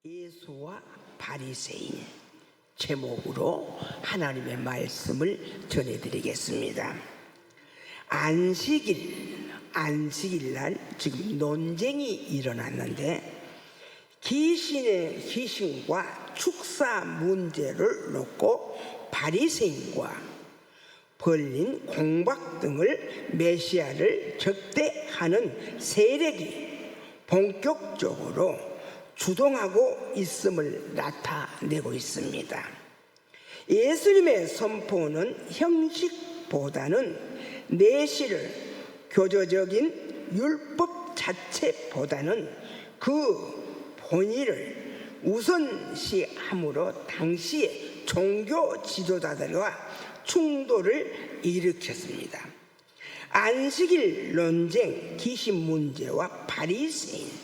예수와 바리새인 제목으로 하나님의 말씀을 전해드리겠습니다. 안식일 날 지금 논쟁이 일어났는데 귀신과 축사 문제를 놓고 바리새인과 벌린 공박 등을 메시아를 적대하는 세력이 본격적으로 주동하고 있음을 나타내고 있습니다. 예수님의 선포는 형식보다는 내실을 교조적인 율법 자체보다는 그 본의를 우선시함으로 당시의 종교 지도자들과 충돌을 일으켰습니다. 안식일 논쟁, 귀신 문제와 바리새인,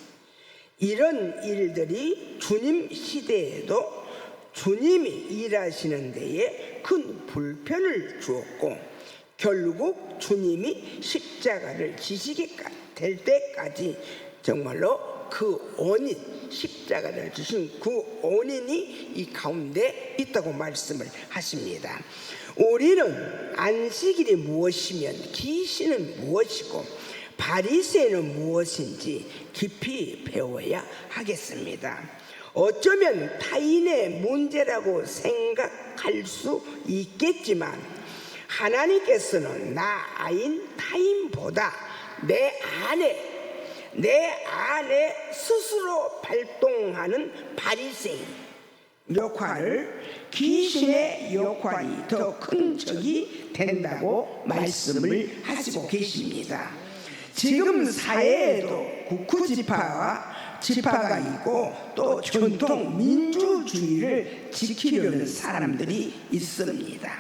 이런 일들이 주님 시대에도 주님이 일하시는 데에 큰 불편을 주었고 결국 주님이 십자가를 지시게 될 때까지 정말로 그 원인, 십자가를 주신 그 원인이 이 가운데 있다고 말씀을 하십니다. 우리는 안식일이 무엇이면 귀신은 무엇이고 바리새인은 무엇인지 깊이 배워야 하겠습니다. 어쩌면 타인의 문제라고 생각할 수 있겠지만 하나님께서는 나 아닌 타인보다 내 안에 스스로 발동하는 바리새인 역할을 귀신의 역할이 더 큰 적이 된다고 말씀을 하시고 계십니다. 지금 사회에도 국구지파와 지파가 있고 또 전통 민주주의를 지키려는 사람들이 있습니다.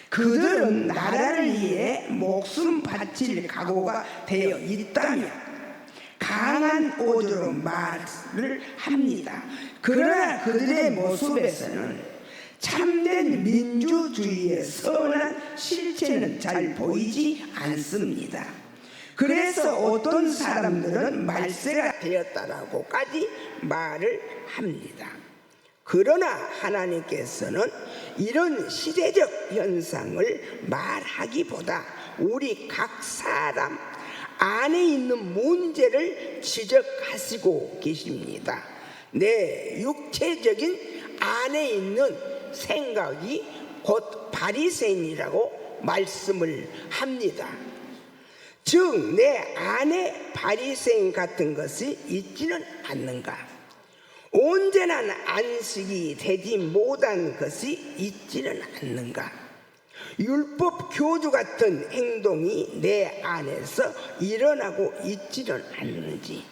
그들은 나라를 위해 목숨 바칠 각오가 되어 있다면 강한 오조로 말을 합니다. 그러나 그들의 모습에서는 참된 민주주의의 선한 실체는 잘 보이지 않습니다. 그래서 어떤 사람들은 말세가 되었다라고까지 말을 합니다. 그러나 하나님께서는 이런 시대적 현상을 말하기보다 우리 각 사람 안에 있는 문제를 지적하시고 계십니다. 내 육체적인 안에 있는 생각이 곧 바리새인이라고 말씀을 합니다. 즉 내 안에 바리새인 같은 것이 있지는 않는가? 온전한 안식이 되지 못한 것이 있지는 않는가? 율법 교주 같은 행동이 내 안에서 일어나고 있지는 않는지,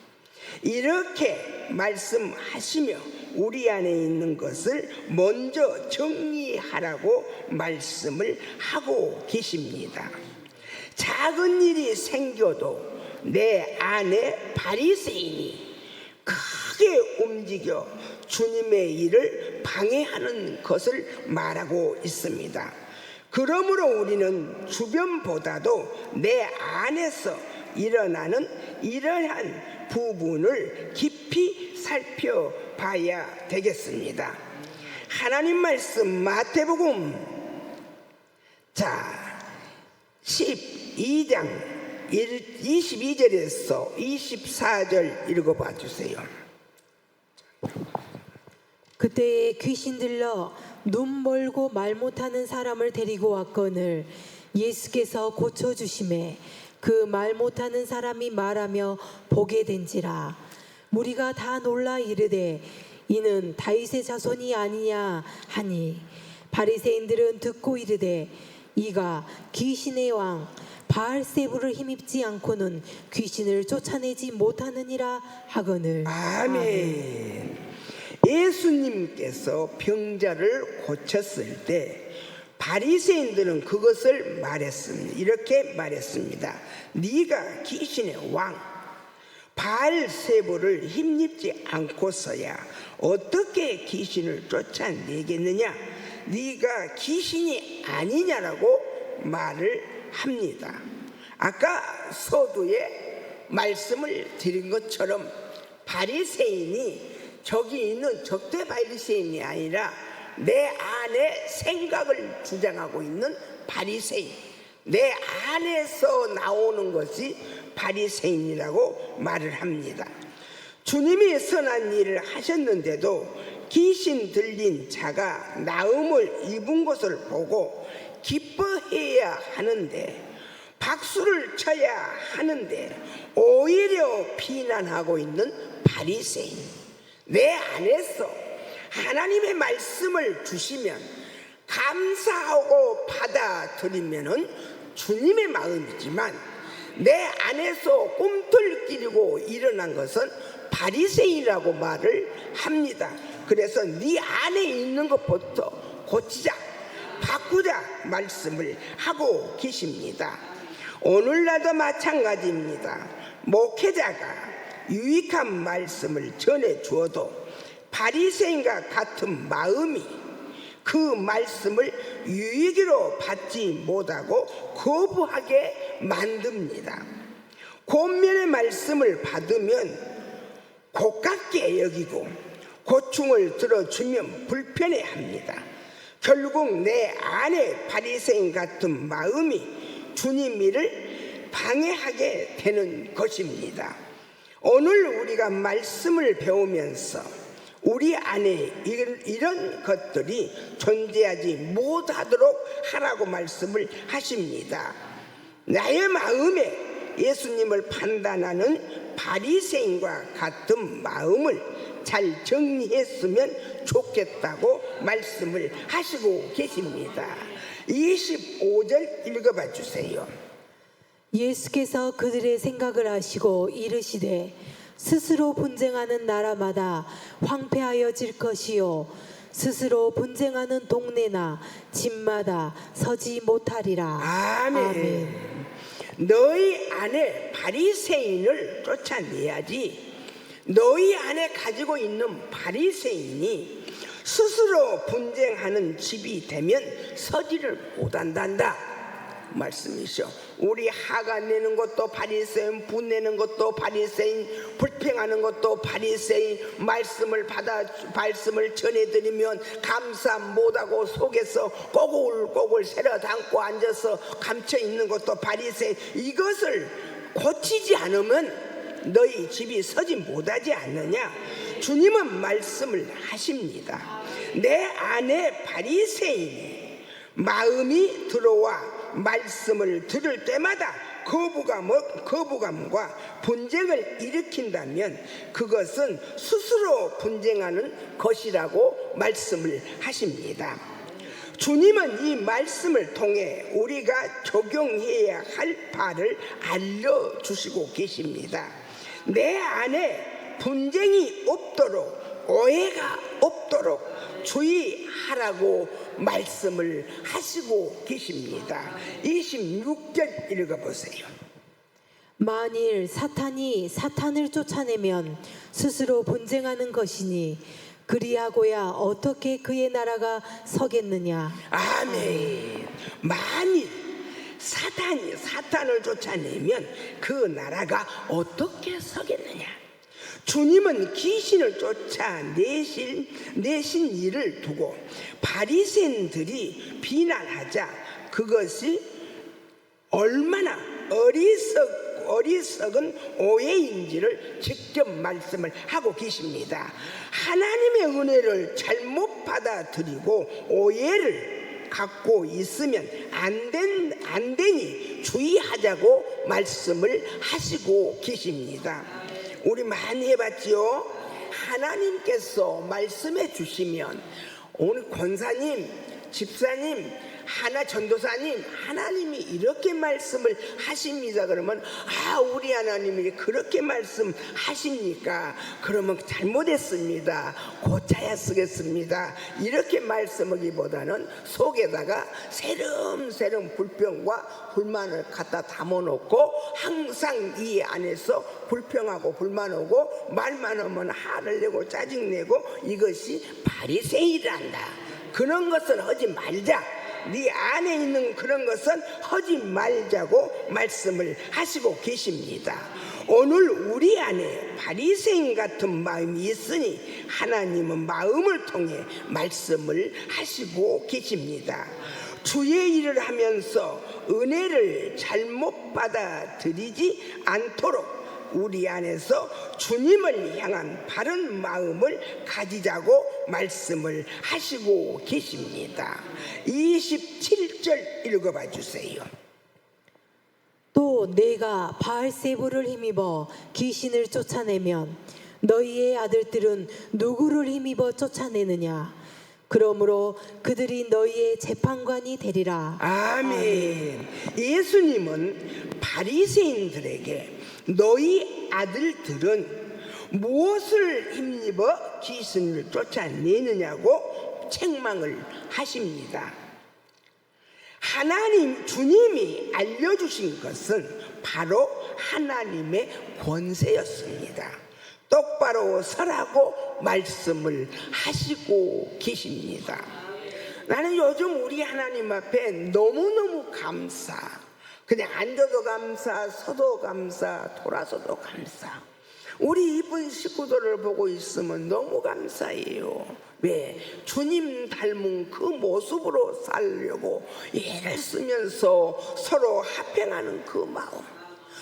이렇게 말씀하시며 우리 안에 있는 것을 먼저 정리하라고 말씀을 하고 계십니다. 작은 일이 생겨도 내 안에 바리새인이 크게 움직여 주님의 일을 방해하는 것을 말하고 있습니다. 그러므로 우리는 주변보다도 내 안에서 일어나는 이러한 부분을 깊이 살펴봐야 되겠습니다. 하나님 말씀 마태복음 12장 22절에서 24절 읽어봐 주세요. 그때에 귀신 들러 눈 멀고 말 못하는 사람을 데리고 왔거늘 예수께서 고쳐주심에 그 말 못하는 사람이 말하며 보게 된지라. 무리가 다 놀라 이르되 이는 다윗의 자손이 아니냐 하니 바리새인들은 듣고 이르되 이가 귀신의 왕 바알세부를 힘입지 않고는 귀신을 쫓아내지 못하느니라 하거늘. 아멘. 예수님께서 병자를 고쳤을 때 바리새인들은 그것을 말했습니다. 이렇게 말했습니다. 네가 귀신의 왕 바알세부를 힘입지 않고서야 어떻게 귀신을 쫓아내겠느냐? 네가 귀신이 아니냐라고 말을 합니다. 아까 서두에 말씀을 드린 것처럼 바리새인이 저기 있는 적대 바리새인이 아니라 내 안에 생각을 주장하고 있는 바리새인, 내 안에서 나오는 것이 바리새인이라고 말을 합니다. 주님이 선한 일을 하셨는데도 귀신 들린 자가 나음을 입은 것을 보고 기뻐해야 하는데, 박수를 쳐야 하는데 오히려 비난하고 있는 바리새인, 내 안에서 하나님의 말씀을 주시면 감사하고 받아들이면은 주님의 마음이지만 내 안에서 꿈틀거리고 일어난 것은 바리새인이라고 말을 합니다. 그래서 네 안에 있는 것부터 고치자, 바꾸자 말씀을 하고 계십니다. 오늘날도 마찬가지입니다. 목회자가 유익한 말씀을 전해 주어도 바리새인과 같은 마음이 그 말씀을 유익으로 받지 못하고 거부하게 만듭니다. 권면의 말씀을 받으면 고깝게 여기고 고충을 들어주면 불편해합니다. 결국 내 안에 바리새인 같은 마음이 주님 일을 방해하게 되는 것입니다. 오늘 우리가 말씀을 배우면서 우리 안에 이런 것들이 존재하지 못하도록 하라고 말씀을 하십니다. 나의 마음에 예수님을 판단하는 바리새인과 같은 마음을 잘 정리했으면 좋겠다고 말씀을 하시고 계십니다. 25절 읽어봐 주세요. 예수께서 그들의 생각을 아시고 이르시되 스스로 분쟁하는 나라마다 황폐하여질 것이요 스스로 분쟁하는 동네나 집마다 서지 못하리라. 아멘. 너희 안에 바리새인을 쫓아내야지. 너희 안에 가지고 있는 바리새인이 스스로 분쟁하는 집이 되면 서지를 못한단다 말씀이죠. 우리 화가 내는 것도 바리새인, 분내는 것도 바리새인, 불평하는 것도 바리새인, 말씀을 전해드리면 감사 못하고 속에서 꼬골꼬골 새려 담고 앉아서 감춰 있는 것도 바리새인. 이것을 고치지 않으면 너희 집이 서지 못하지 않느냐. 주님은 말씀을 하십니다. 내 안에 바리새인이 마음이 들어와 말씀을 들을 때마다 거부감과 분쟁을 일으킨다면 그것은 스스로 분쟁하는 것이라고 말씀을 하십니다. 주님은 이 말씀을 통해 우리가 적용해야 할 바를 알려주시고 계십니다. 내 안에 분쟁이 없도록, 오해가 없도록 주의하라고 말씀을 하시고 계십니다. 26절 읽어보세요. 만일 사탄이 사탄을 쫓아내면 스스로 분쟁하는 것이니 그리하고야 어떻게 그의 나라가 서겠느냐. 아멘. 만일 사탄이 사탄을 쫓아내면 그 나라가 어떻게 서겠느냐. 주님은 귀신을 쫓아내신 일을 두고 바리새인들이 비난하자 그것이 얼마나 어리석은 오해인지를 직접 말씀을 하고 계십니다. 하나님의 은혜를 잘못 받아들이고 오해를 갖고 있으면 안 되니 주의하자고 말씀을 하시고 계십니다. 우리 많이 해봤지요. 하나님께서 말씀해 주시면 오늘 권사님, 집사님, 하나 전도사님, 하나님이 이렇게 말씀을 하십니다. 그러면 우리 하나님이 그렇게 말씀하십니까? 그러면 잘못했습니다. 고쳐야 쓰겠습니다. 이렇게 말씀하기보다는 속에다가 새름새름 불평과 불만을 갖다 담아놓고 항상 이 안에서 불평하고 불만하고 말만 하면 화를 내고 짜증내고 이것이 바리새인이란다. 그런 것은 하지 말자. 네 안에 있는 그런 것은 하지 말자고 말씀을 하시고 계십니다. 오늘 우리 안에 바리새인 같은 마음이 있으니 하나님은 마음을 통해 말씀을 하시고 계십니다. 주의 일을 하면서 은혜를 잘못 받아들이지 않도록 우리 안에서 주님을 향한 바른 마음을 가지자고 말씀을 하시고 계십니다. 27절 읽어봐 주세요. 또 내가 바알세부를 힘입어 귀신을 쫓아내면 너희의 아들들은 누구를 힘입어 쫓아내느냐? 그러므로 그들이 너희의 재판관이 되리라. 아멘. 예수님은 바리새인들에게 너희 아들들은 무엇을 힘입어 귀신을 쫓아내느냐고 책망을 하십니다. 하나님 주님이 알려주신 것은 바로 하나님의 권세였습니다. 똑바로 서라고 말씀을 하시고 계십니다. 나는 요즘 우리 하나님 앞에 너무너무 감사. 그냥 앉아도 감사, 서도 감사, 돌아서도 감사. 우리 이쁜 식구들을 보고 있으면 너무 감사해요. 왜? 주님 닮은 그 모습으로 살려고 애를 쓰면서 서로 합행하는 그 마음,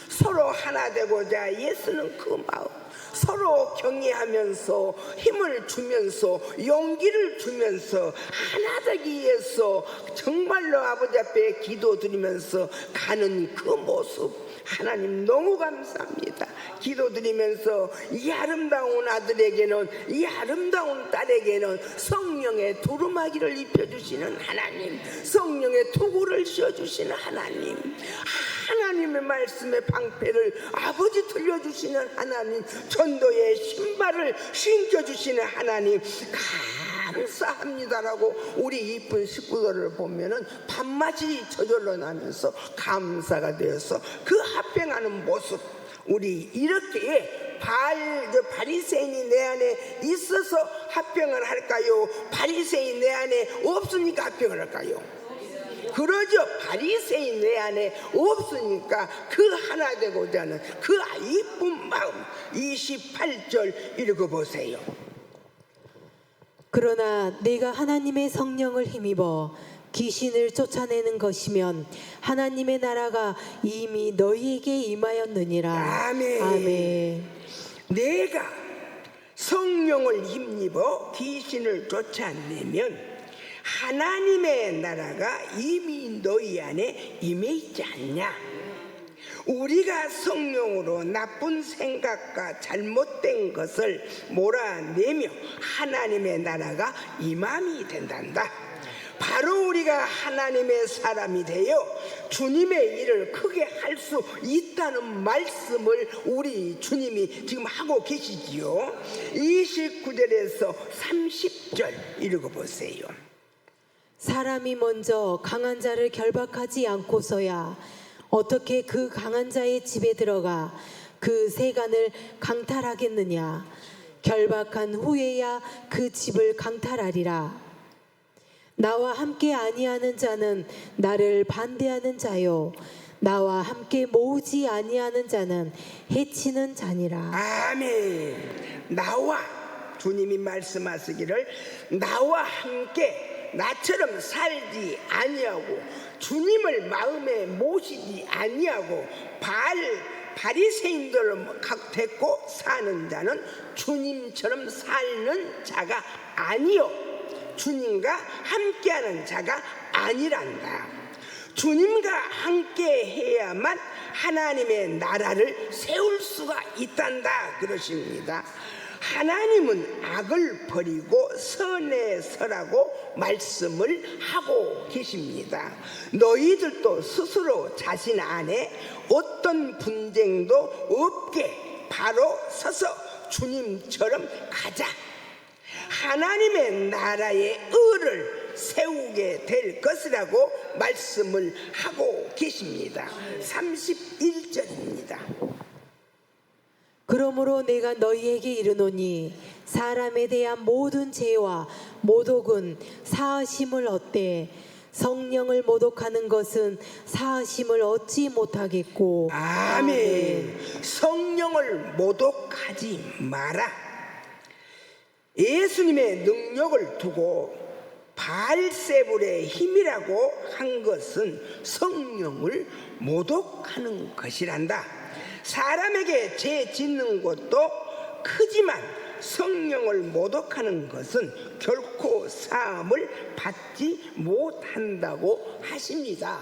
서로 하나 되고자 애쓰는 그 마음, 서로 경외하면서 힘을 주면서 용기를 주면서 하나 되기 위해서 정말로 아버지 앞에 기도드리면서 가는 그 모습, 하나님 너무 감사합니다. 기도드리면서 이 아름다운 아들에게는, 이 아름다운 딸에게는 성령의 두루마기를 입혀주시는 하나님, 성령의 투구를 씌워주시는 하나님, 하나님의 말씀의 방패를 아버지 들려주시는 하나님, 전도의 신발을 신겨주시는 하나님 감사합니다라고 우리 이쁜 식구들을 보면은 밥맛이 저절로 나면서 감사가 되어서 그 합병하는 모습, 우리 이렇게 바리새인이 내 안에 있어서 합병을 할까요? 바리새인이 내 안에 없으니까 합병을 할까요? 그러죠. 바리새인 내 안에 없으니까 그 하나 되고자 하는 그 이쁜 마음. 28절 읽어보세요. 그러나 내가 하나님의 성령을 힘입어 귀신을 쫓아내는 것이면 하나님의 나라가 이미 너희에게 임하였느니라. 아멘. 아멘. 내가 성령을 힘입어 귀신을 쫓아내면 하나님의 나라가 이미 너희 안에 임해 있지 않냐? 우리가 성령으로 나쁜 생각과 잘못된 것을 몰아내며 하나님의 나라가 임함이 된단다. 바로 우리가 하나님의 사람이 되어 주님의 일을 크게 할 수 있다는 말씀을 우리 주님이 지금 하고 계시지요. 29절에서 30절 읽어보세요. 사람이 먼저 강한 자를 결박하지 않고서야 어떻게 그 강한 자의 집에 들어가 그 세간을 강탈하겠느냐? 결박한 후에야 그 집을 강탈하리라. 나와 함께 아니하는 자는 나를 반대하는 자요, 나와 함께 모으지 아니하는 자는 해치는 자니라. 아멘. 나와, 주님이 말씀하시기를 나와 함께 나처럼 살지 아니하고 주님을 마음에 모시지 아니하고 바리새인들을 데리고 사는 자는 주님처럼 사는 자가 아니요, 주님과 함께하는 자가 아니란다. 주님과 함께 해야만 하나님의 나라를 세울 수가 있단다 그러십니다. 하나님은 악을 버리고 선에 서라고 말씀을 하고 계십니다. 너희들도 스스로 자신 안에 어떤 분쟁도 없게 바로 서서 주님처럼 가자. 하나님의 나라의 의를 세우게 될 것이라고 말씀을 하고 계십니다. 31절입니다. 그러므로 내가 너희에게 이르노니 사람에 대한 모든 죄와 모독은 사하심을 얻되 성령을 모독하는 것은 사하심을 얻지 못하겠고. 아멘. 성령을 모독하지 마라. 예수님의 능력을 두고 바알세불의 힘이라고 한 것은 성령을 모독하는 것이란다. 사람에게 죄 짓는 것도 크지만 성령을 모독하는 것은 결코 사함을 받지 못한다고 하십니다.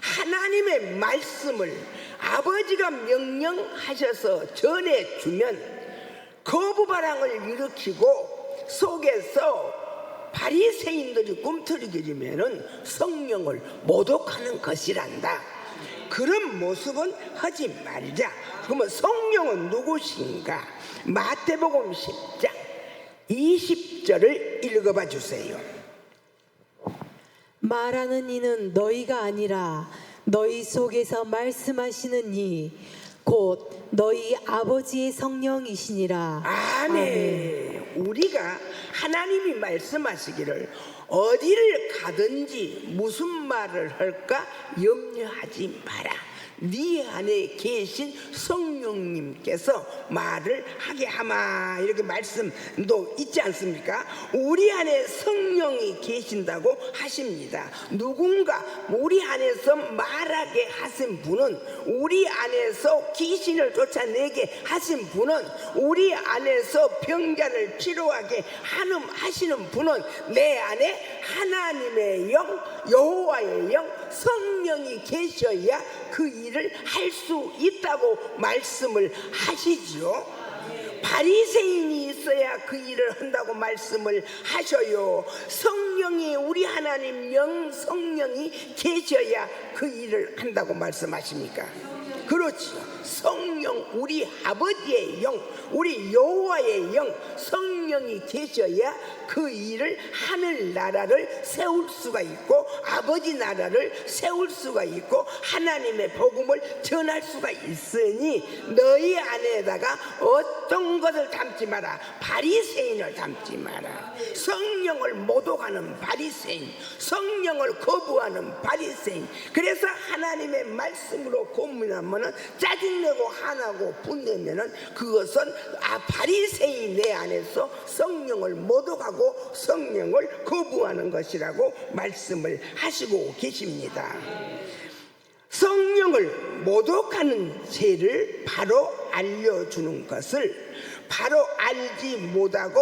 하나님의 말씀을 아버지가 명령하셔서 전해주면 거부바람을 일으키고 속에서 바리새인들이 꿈틀거리면은 성령을 모독하는 것이란다. 그런 모습은 하지 말자. 그러면 성령은 누구신가? 마태복음 10장 20절을 읽어봐 주세요. 말하는 이는 너희가 아니라 너희 속에서 말씀하시는 이 곧 너희 아버지의 성령이시니라. 아멘. 우리가 하나님이 말씀하시기를 어디를 가든지 무슨 말을 할까 염려하지 마라. 네 안에 계신 성령님께서 말을 하게 하마, 이렇게 말씀도 있지 않습니까? 우리 안에 성령이 계신다고 하십니다. 누군가 우리 안에서 말하게 하신 분은, 우리 안에서 귀신을 쫓아내게 하신 분은, 우리 안에서 병자를 치료하게 하시는 분은 내 안에 하나님의 영, 여호와의 영, 성령이 계셔야 그 일을 할 수 있다고 말씀을 하시지요. 바리새인이 있어야 그 일을 한다고 말씀을 하셔요. 성령이, 우리 하나님 영, 성령이 계셔야 그 일을 한다고 말씀하십니까? 그렇지요. 성령, 우리 아버지의 영, 우리 여호와의 영, 성령이 계셔야 그 일을, 하늘 나라를 세울 수가 있고 아버지 나라를 세울 수가 있고 하나님의 복음을 전할 수가 있으니 너희 안에다가 어떤 것을 담지 마라. 바리새인을 담지 마라. 성령을 모독하는 바리새인, 성령을 거부하는 바리새인. 그래서 하나님의 말씀으로 고민하면은 짜증내고 화나고 분내면은 그것은 바리새인 내 안에서 성령을 모독하고 성령을 거부하는 것이라고 말씀을 하시고 계십니다. 성령을 모독하는 죄를 바로 알려주는 것을 바로 알지 못하고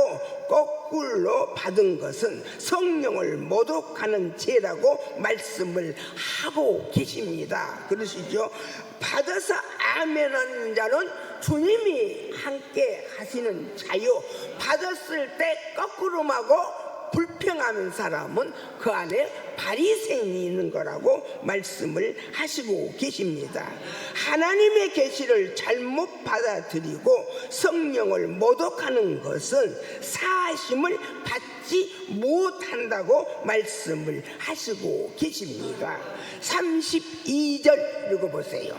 거꾸로 받은 것은 성령을 모독하는 죄라고 말씀을 하고 계십니다. 그러시죠? 받아서 아멘하는 자는 주님이 함께 하시는 자요, 받았을 때 거꾸로하고 불평하는 사람은 그 안에 바리새인이 있는 거라고 말씀을 하시고 계십니다. 하나님의 계시를 잘못 받아들이고 성령을 모독하는 것은 사하심을 받지 못한다고 말씀을 하시고 계십니다. 32절 읽어보세요.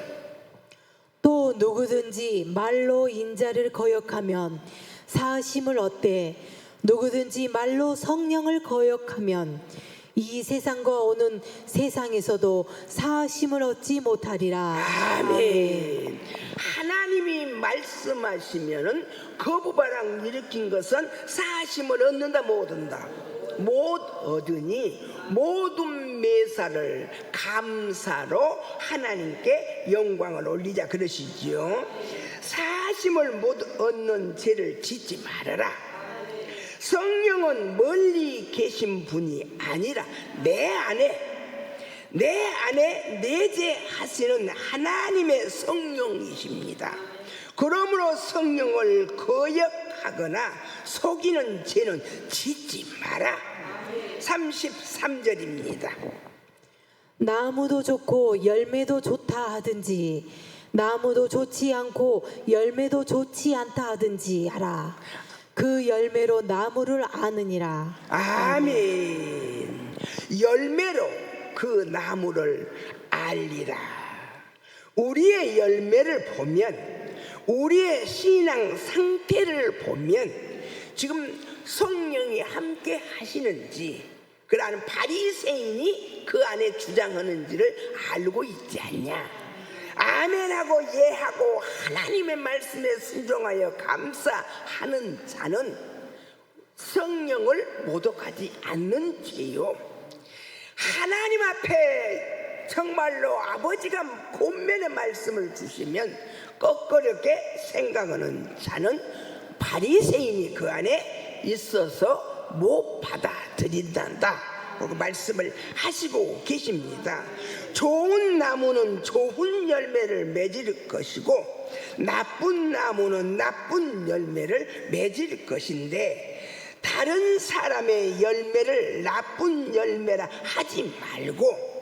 또 누구든지 말로 인자를 거역하면 사하심을 얻되 누구든지 말로 성령을 거역하면 이 세상과 오는 세상에서도 사하심을 얻지 못하리라. 아멘. 하나님이 말씀하시면은 거부바람 일으킨 것은 사하심을 얻는다 못 얻는다? 못 얻으니 모든 매사를 감사로 하나님께 영광을 올리자 그러시지요. 사하심을 못 얻는 죄를 짓지 말아라. 성령은 멀리 계신 분이 아니라 내 안에 내재하시는 하나님의 성령이십니다. 그러므로 성령을 거역하거나 속이는 죄는 짓지 마라. 33절입니다. 나무도 좋고 열매도 좋다 하든지 나무도 좋지 않고 열매도 좋지 않다 하든지 하라. 그 열매로 나무를 아느니라. 아멘. 열매로 그 나무를 알리라. 우리의 열매를 보면, 우리의 신앙 상태를 보면 지금 성령이 함께 하시는지 그러한 바리새인이 그 안에 주장하는지를 알고 있지 않냐. 아멘하고 예하고 하나님의 말씀에 순종하여 감사하는 자는 성령을 모독하지 않는 죄요. 하나님 앞에 정말로 아버지가 권면의 말씀을 주시면 껄끄럽게 생각하는 자는 바리새인이 그 안에 있어서 못 받아들인단다. 그 말씀을 하시고 계십니다. 좋은 나무는 좋은 열매를 맺을 것이고 나쁜 나무는 나쁜 열매를 맺을 것인데 다른 사람의 열매를 나쁜 열매라 하지 말고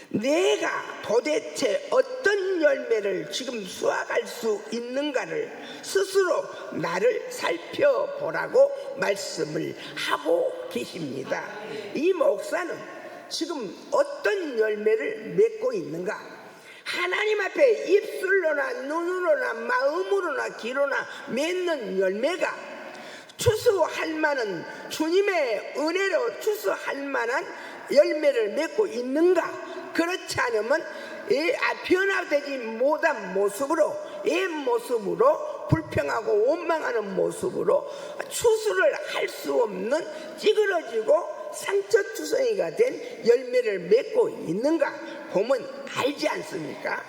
내가 도대체 어떤 열매를 지금 수확할 수 있는가를 스스로 나를 살펴보라고 말씀을 하고 계십니다. 이 목사는 지금 어떤 열매를 맺고 있는가? 하나님 앞에 입술로나 눈으로나 마음으로나 귀로나 맺는 열매가 추수할 만한 주님의 은혜로 추수할 만한 열매를 맺고 있는가? 그렇지 않으면 변화되지 못한 모습으로 옛 모습으로 불평하고 원망하는 모습으로 추수를 할 수 없는 찌그러지고 상처투성이가 된 열매를 맺고 있는가 보면 알지 않습니까?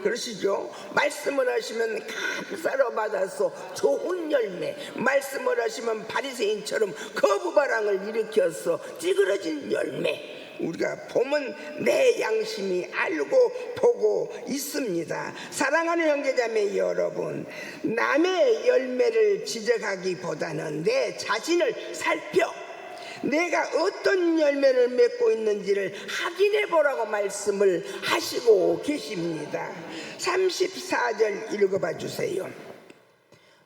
그러시죠? 말씀을 하시면 감사로 받아서 좋은 열매, 말씀을 하시면 바리새인처럼 거부바람을 일으켜서 찌그러진 열매, 우리가 보면 내 양심이 알고 보고 있습니다. 사랑하는 형제자매 여러분, 남의 열매를 지적하기보다는 내 자신을 살펴 내가 어떤 열매를 맺고 있는지를 확인해 보라고 말씀을 하시고 계십니다. 34절 읽어봐 주세요.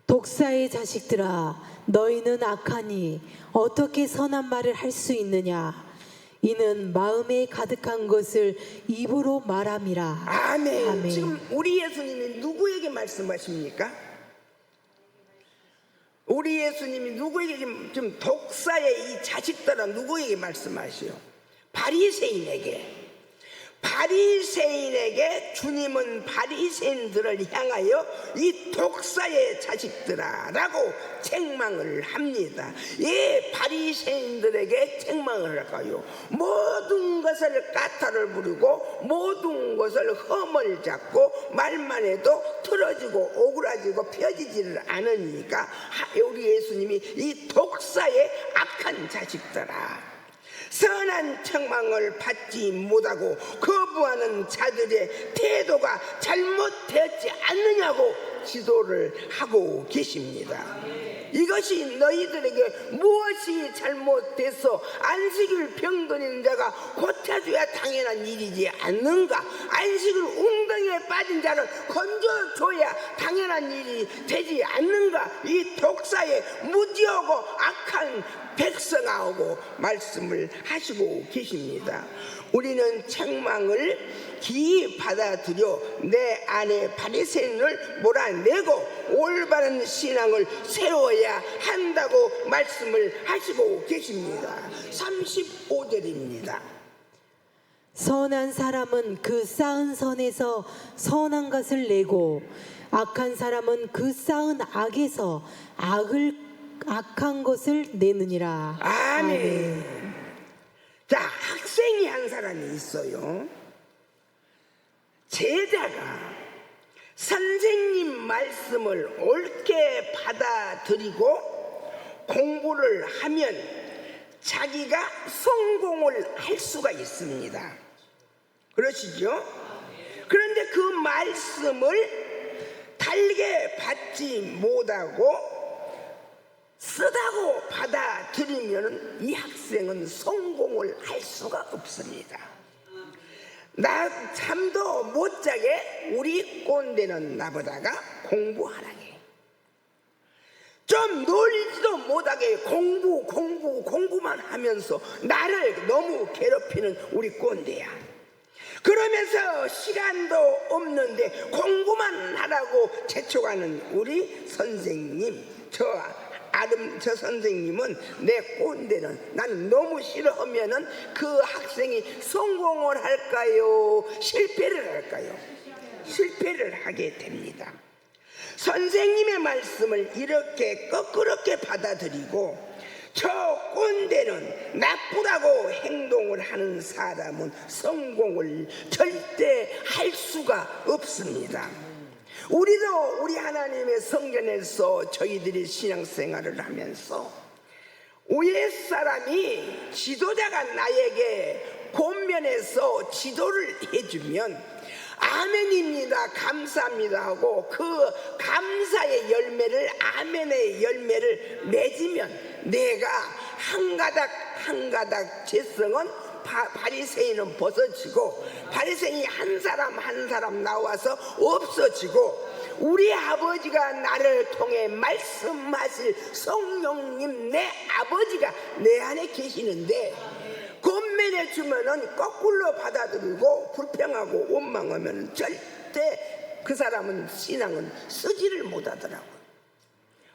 독사의 자식들아, 너희는 악하니 어떻게 선한 말을 할 수 있느냐? 이는 마음에 가득한 것을 입으로 말함이라. 아멘. 아멘. 지금 우리 예수님이 누구에게 말씀하십니까? 우리 예수님이 누구에게 지금 독사의 이 자식들은 누구에게 말씀하시오? 바리새인에게. 바리새인에게 주님은 바리새인들을 향하여 이 독사의 자식들아 라고 책망을 합니다. 예, 바리새인들에게 책망을 할까요? 모든 것을 까탈을 부리고 모든 것을 흠을 잡고 말만 해도 틀어지고 오그라지고 펴지지를 않으니까 우리 예수님이 이 독사의 악한 자식들아, 선한 책망을 받지 못하고 거부하는 자들의 태도가 잘못되었지 않느냐고 지도를 하고 계십니다. 이것이 너희들에게 무엇이 잘못돼서 안식일 병들인 자가 고쳐줘야 당연한 일이지 않는가? 안식일 웅덩이에 빠진 자를 건져줘야 당연한 일이 되지 않는가? 이 독사의 무지하고 악한 백성하고 말씀을 하시고 계십니다. 우리는 책망을 기이 받아들여 내 안에 바리새인을 몰아내고 올바른 신앙을 세워야 한다고 말씀을 하시고 계십니다. 35절입니다. 선한 사람은 그 쌓은 선에서 선한 것을 내고 악한 사람은 그 쌓은 악에서 악한 것을 내느니라. 아멘. 자, 학생이 한 사람이 있어요. 제자가 선생님 말씀을 옳게 받아들이고 공부를 하면 자기가 성공을 할 수가 있습니다. 그러시죠? 그런데 그 말씀을 달게 받지 못하고 쓰다고 받아들이면 이 학생은 성공을 할 수가 없습니다. 나 잠도 못 자게 우리 꼰대는 나보다가 공부하라게, 좀 놀지도 못하게 공부만 하면서 나를 너무 괴롭히는 우리 꼰대야. 그러면서 시간도 없는데 공부만 하라고 재촉하는 우리 선생님, 저 저 선생님은 내 꼰대는 나는 너무 싫어하면은 그 학생이 성공을 할까요? 실패를 할까요? 실패를 하게 됩니다. 선생님의 말씀을 이렇게 거꾸렇게 받아들이고 저 꼰대는 나쁘다고 행동을 하는 사람은 성공을 절대 할 수가 없습니다. 우리도 우리 하나님의 성전에서 저희들이 신앙생활을 하면서 옛사람이 지도자가 나에게 권면해서 지도를 해주면 아멘입니다, 감사합니다 하고 그 감사의 열매를, 아멘의 열매를 맺으면 내가 한 가닥 한 가닥 죄성은 바리새인은 벗어지고 바리새인이 한 사람 한 사람 나와서 없어지고 우리 아버지가 나를 통해 말씀하실 성령님, 내 아버지가 내 안에 계시는데 권면해 주면은 거꾸로 받아들이고 불평하고 원망하면 절대 그 사람은 신앙은 쓰지를 못하더라고요.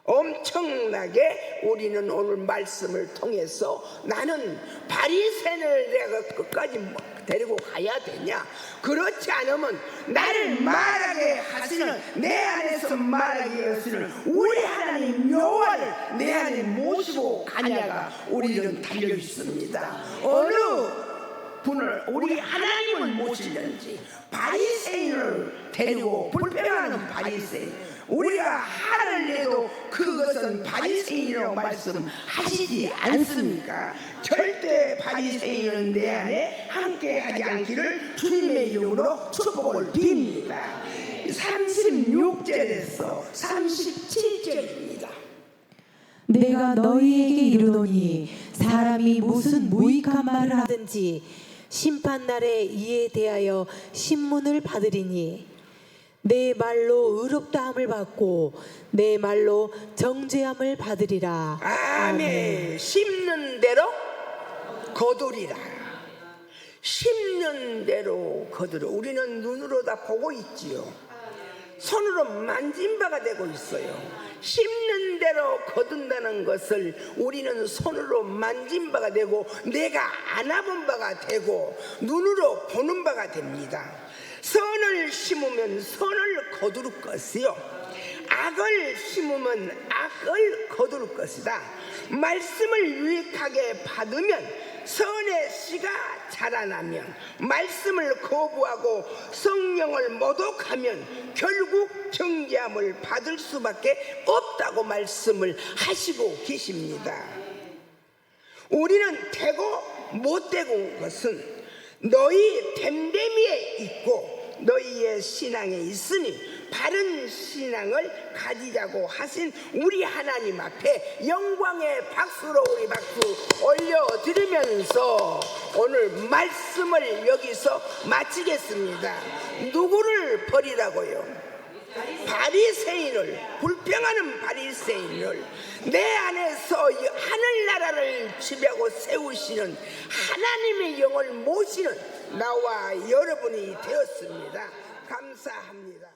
엄청나게 우리는 오늘 말씀을 통해서 나는 바리새인을 내가 끝까지 데리고 가야 되냐? 그렇지 않으면 나를 말하게 하시는, 내 안에서 말하게 하시는 우리 하나님 여호와를 내 안에 모시고 가냐가 우리는 달려 있습니다. 어느 분을 우리 하나님을 모시는지 바리새인을 데리고 불평하는 바리새인, 우리가 화를 내도 그것은 바리새인이라고 말씀하시지 않습니까? 절대 바리새인은 내 안에 함께하지 않기를 주님의 이름으로 축복을 빕니다. 36절에서 37절입니다. 내가 너희에게 이르노니 사람이 무슨 무익한 말을 하든지 심판날에 이에 대하여 신문을 받으리니 내 말로 의롭다함을 받고 내 말로 정죄함을 받으리라. 아멘. 심는 대로 거두리라. 심는 대로 거두려. 우리는 눈으로 다 보고 있지요. 손으로 만진 바가 되고 있어요. 심는 대로 거둔다는 것을 우리는 손으로 만진 바가 되고 내가 안아본 바가 되고 눈으로 보는 바가 됩니다. 선을 심으면 선을 거두를 것이요, 악을 심으면 악을 거두를 것이다. 말씀을 유익하게 받으면 선의 씨가 자라나면, 말씀을 거부하고 성령을 모독하면 결국 정죄함을 받을 수밖에 없다고 말씀을 하시고 계십니다. 우리는 되고 못 되고 것은 너희 됨됨이에 있고 너희의 신앙에 있으니 바른 신앙을 가지자고 하신 우리 하나님 앞에 영광의 박수로 우리 박수 올려드리면서 오늘 말씀을 여기서 마치겠습니다. 누구를 버리라고요? 바리새인을, 불평하는 바리새인을 내 안에서 하늘나라를 지배하고 세우시는 하나님의 영을 모시는 나와 여러분이 되었습니다. 감사합니다.